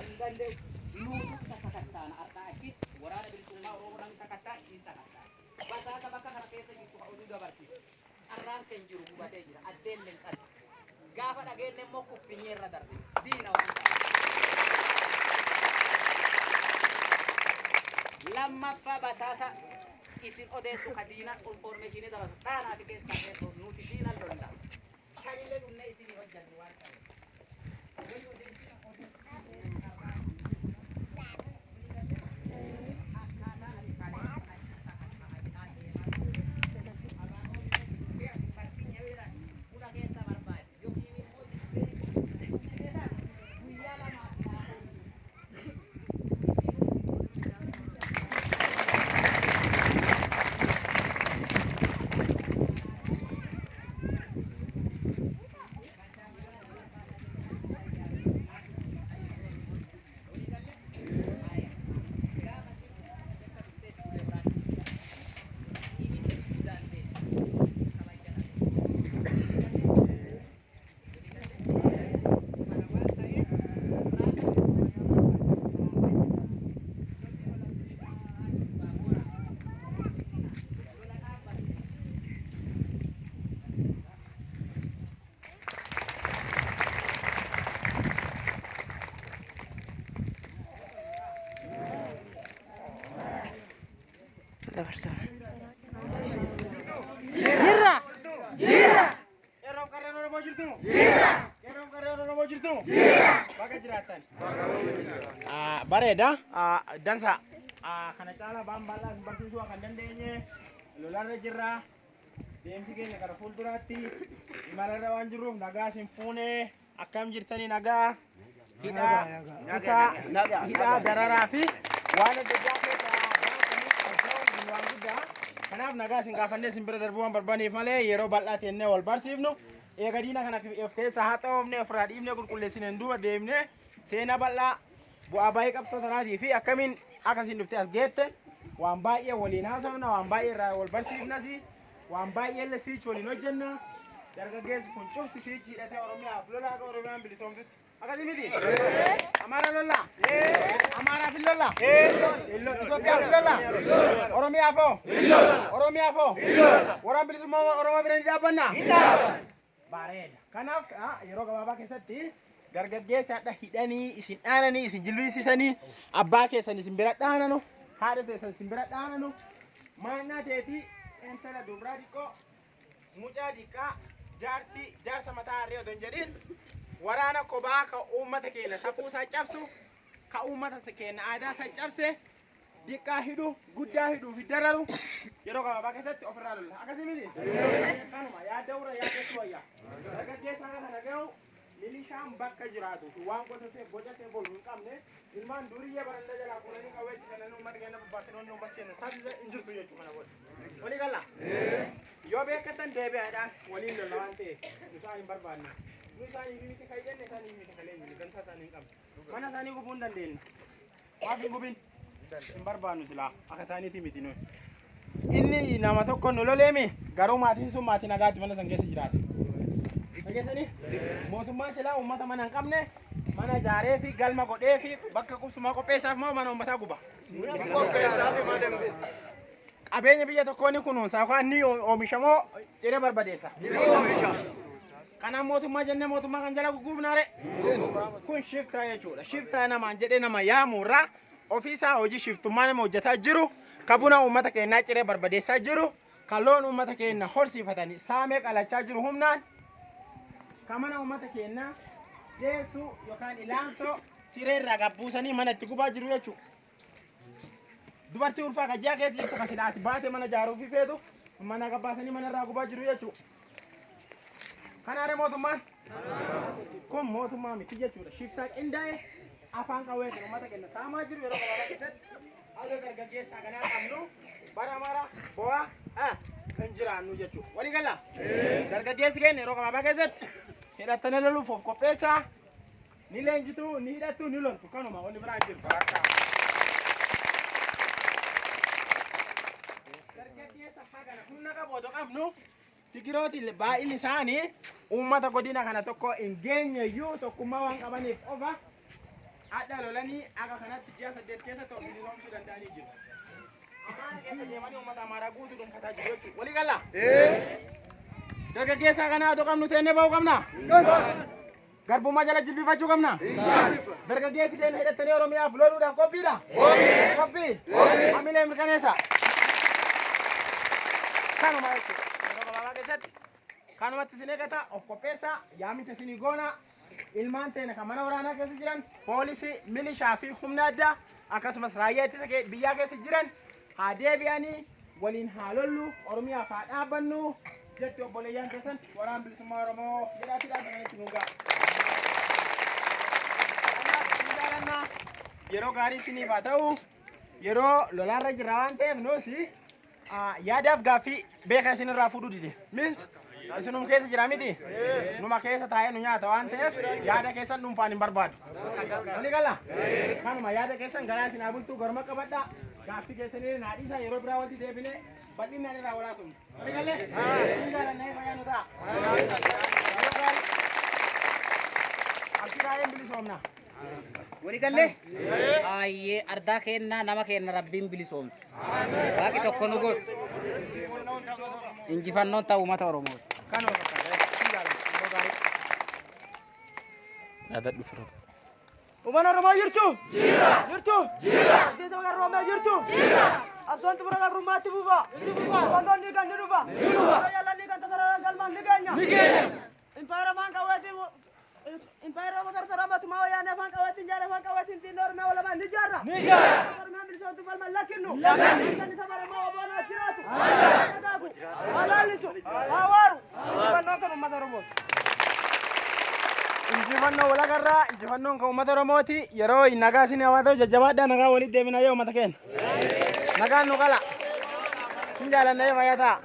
danda'u nuutu sakattaan artaakis waraana bilisummaa Oromoo sakattaan hin sakattaan. Basaasa bakka kana keessa jirtu haa oduu dabarsiisu. Arraan kan jiru hubatee jira. Addeen linqas. Gaafa dhageenne immoo kuffinyee irra darbe. Diina waan ta'eef. Lammaffaa basaasa isin odeessu ka diina informationii dabarsu. Dhaanaati keessaa keessoo nuti diina lolla. Shanillee dhumne isinii hojjannu waan ta'eef. La persona. Jirra! Jirra! Yeroo qarreen Oromoo jirtu? Jirra! Yeroo qarreen Oromoo jirtu? Jirra! Bakka jiraattan? Bareeda. Dansa. Kana caalaa baambaalaa barsiisuu kan dandeenye lolarra jirra. Deemsi keenya gara fuulduraatti imalarra waan jirruuf nagaa isin fuune akkam jirtanii nagaa hidhaa dararaa fi waan adda addaa keessaa waan guddaa. Kanaaf nagaa isin gaafannee isin bira darbuu waan barbaanneef malee yeroo bal'aa teennee wal barsiifnu eega diina kana of keessa haa xaa'ofne ofirraa dhiibnee qulqulleessineen duuba deemnee seenaa bal'aa bu'aa baay'ee qabsoo sanaatii fi akkamiin akkasiin dhuftee as geette waan baay'ee waliin haasofna waan baay'ee irraa wal barsiifnas waan baay'ee illee siichi waliin hojjenna dargaggeessi kun cufti siichi hidhatee Oromiyaaf lola akka Oromiyaan bilisoomsutti akkasii miti Amaara lola Amaaraaf hin lola Itoophiyaaf hin lola Oromiyaaf hoo Oromiyaaf hoo waraan bilisummaa Oromoo bira ni dhaabbanna bareeda. Kanaaf yeroo gabaabaa keessatti dargaggeessi hadha hidhanii isin dhaananii isin jilbiisisanii abbaa keessan isin bira dhaananu haadha keessan isin bira dhaananu maannaa teetii intala dubraa xiqqoo mucaa xiqqaa jaarsa mataa harree otoo hin jedhin waraana kophaa ka uummata keenya safuu isaa cabsu ka uummata keenya aadaa isaa cabse xiqqaa hidhu guddaa hidhuu fi dararu yeroo gabaabaa keessatti ofirraa lolla akkasii miti kanuma yaadda ura yaaddeessu wayyaa dargaggeessa kana dhaga'u milishaan bakka jiraatu waan qotatee bocatee bolu hin qabne ilmaan duriyyee baranda jalaa fuudhanii qabeetti kanan uummata keenya babbaasanii uummata keenya saasisa hin jirtu jechuu kana booda walii galla yoo beekatan deebi'aadhaan waliin lolla waan ta'eef isaan hin barbaanne nu isaanii miti kayyenne isaanii miti kalee miti gantaa isaanii hin qabne mana isaanii gubuu hin dandeenye maaf hin gubin hin barbaannu silaa akka isaaniiti miti nuyi inni nama tokko nu loleemi garuu maatiin sun maatii nagaatti mana san keessa jiraate sageessanii mootummaan silaa uummata mana hin qabne mana ijaaree fi galma godhee fi bakka qubsumaa qopheessaaf moo mana uummataa guba qabeenya biyya tokkoo ni kunuunsa yookaan ni oomishamoo ciree barbadeessa kanaaf mootummaa jennee mootummaa kan jala gugguufnaare kun shiftaa jechuudha shiftaa namaan jedhee nama yaamuurraa ofiisaa hojii shiftummaa nama hojjetaa jiru ka buna uummata keenyaa ciree barbadeessaa jiru ka loon uummata keenya horsiifatanii saamee qalachaa jiru humnaan ka mana uummata keenyaa geessu yookaan ilaansoo siree irraa gabbuusanii mana itti gubaa jiru jechuudha. Dubartii ulfaa kajjaa keessa jirtu ka silaati baate mana ijaaruu fi feetu mana gabbaasanii mana irraa gubaa jiru jechuudha. Kanaare mootummaan kun mootummaa miti jechuudha. Shiftaa qindaa'e afaan qawwee kan uummata keenya saamaa jiru yeroo gabaabaa keessatti haala dargaggeessaa kanaa qabnu bara mara bo'aa kan jiraannu jechuudha. Walii galla dargaggeessi keenya yeroo gabaabaa keessatti hidhattanii loluuf of qopheessaa ni leenjitu ni hidhattu ni loltu kanuma wanni biraa jiru. Dargaggeessa hagana humna qabu otoo qabnu tigirooti baay'inni isaanii uummata godina kana tokko hin geenyeyyuu tokkummaa waan qabaniif ofa adda lolanii akka kanatti ji'a 8 keessa ta'u bilisoomsuu danda'anii jiru. Ammaan keessa deemanii uummata amaaraa guutuu dhuunfataa jiru jechuudha. Walii galla? Dargaggeessaa kana adoo qabnu teennee ba'uu qabna? Garbummaa jala jilbifachuu qabna? Dargaggeessi keenya hidhattanii Oromiyaaf loluudhaaf qophiidha? Qophii? Amilee mirkaneessa? Kanuma jechuudha. Yeroo gabaabaa keessatti kanumatti isin eegata of qopheessaa yaamicha isinii goona ilmaan teenya kan mana waraanaa keessa jiran poolisii milishaa fi humna addaa akkasumas raayyaa ittisa biyyaa keessa jiran haa deebi'anii waliin haa lollu Oromiyaaf haa dhaabbannu jetti obboleeyyan keessan waraana bilisummaa Oromoo jedhaati dhaabbatanitti nuugaa. Yeroo gaarii isiniif haa ta'u yeroo lolaarra jirra waan ta'eef nuusi yaadaaf gaaffii beekaa isinirraa fuudhuu dide. Means isinum keessa jira miti. Numa keessa taa'ee nu nyaata waan ta'eef yaada keessan dhuunfaan hin barbaadu. Walii galla? Kanuma yaada keessan garaa isin haa bultuu garuma qabadhaa. Gaaffii keessanii naa dhiisaa yeroo biraa wanti deebinee bal'inaan irraa walaasumna. Walii galle? Hin jaalannee fayyaa nu ta'a. Abdii baay'een bilisoomna. Walii galle? Ayyee ardaa keenna nama keenna rabbiin bilisoomsu. Waaqni tokko nu godhu. Injifannoon ta'u uummata Oromoo. Kanuma fakkaata. Yaadadhu firoo. Uummanni Oromoo jirtu? Jira! Jirtu? Jira! Keessa maqaan Oromoo jirtu? Jira! Absoon xumura gabrummaatti buufa? Ni buufa! Wantoon ni kan ni dhufa? Ni dhufa! Yaalaan ni kan tataraan galmaan ni keenya? Ni keenya! Impaayera afaan qawweetiin impaayera motortora mootummaa wayyaanee afaan qawweetiin jaara afaan qawweetiin xinnoo Oromoo walamaan ni jaarra? Ni jaarra! Oromoo bilisoomtu falman lakkinnu? Lakkinnu! Kan isa Oromoo oboonaa jiraatu? Jiraatu! Haa laallisu! Haa waaru! Injifannoo kan uummata Oromooti. Injifannoo walagarraa injifannoon kan uummata Oromooti yeroo nagaa isin hawaa ta'u jajjabaadhaa nagaa walitti deebina yoo uummata keenya. Nagaan nu qala. Sin jaalannee fayyaa ta'a.